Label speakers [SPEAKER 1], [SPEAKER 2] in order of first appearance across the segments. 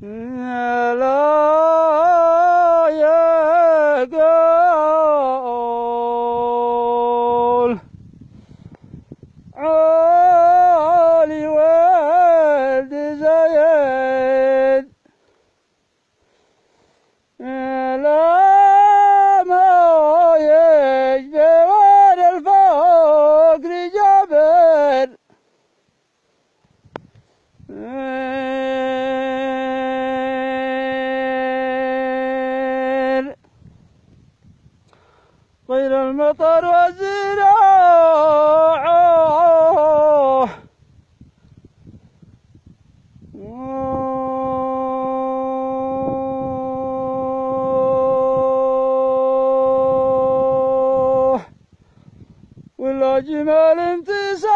[SPEAKER 1] لا يقول علي ولد زيد لا ما يجبر الفقر جبر غير المطر والزراعة ولا جمال تسافر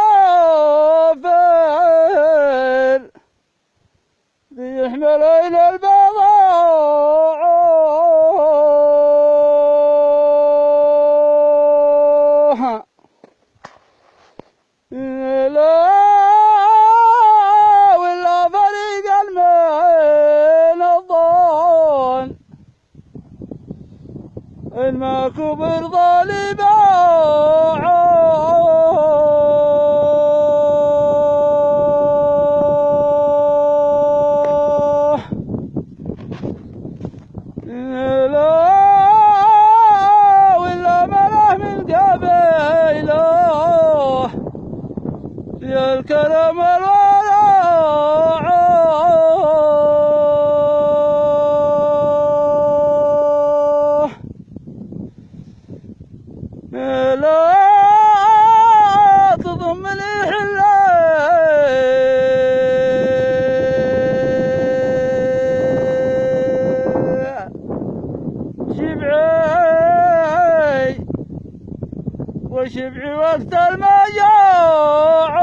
[SPEAKER 1] ليحمل إلى البضاعة لا ولا فريق المين الضان الماكو برضى باعه لا ولا منه من قبيله يا الكرم والورع لا تضم لي شبعي وشبعي وقت المجاعة